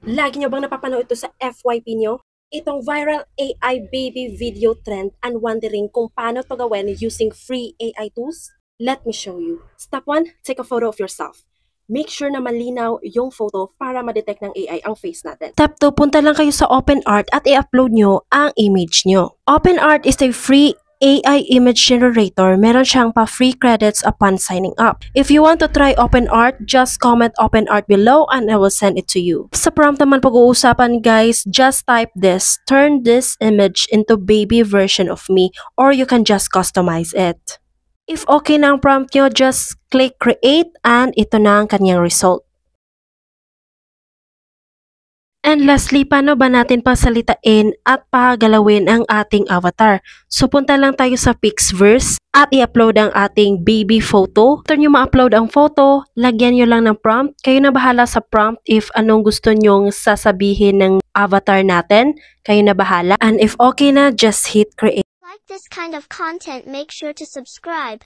Lagi nyo bang napapanood ito sa FYP nyo? Itong viral AI baby video trend and wondering kung paano to gawin using free AI tools? Let me show you. Step 1, take a photo of yourself. Make sure na malinaw yung photo para ma-detect ng AI ang face natin. Step 2, punta lang kayo sa OpenArt at i-upload nyo ang image nyo. OpenArt is a free AI image generator. Meron siyang pa-free credits upon signing up. If you want to try OpenArt, just comment OpenArt below and I will send it to you. Sa prompt naman pag-uusapan guys, just type this, turn this image into baby version of me, or you can just customize it. If okay na ang prompt nyo, just click create and ito na ang kanyang result. And lastly, paano ba natin pasalitain at pagalawin ang ating avatar? So punta lang tayo sa Pixverse at i-upload ang ating baby photo. After nyo ma-upload ang photo, lagyan nyo lang ng prompt. Kayo na bahala sa prompt if anong gusto nyong sasabihin ng avatar natin. Kayo na bahala. And if okay na, just hit create. Like this kind of content, make sure to subscribe.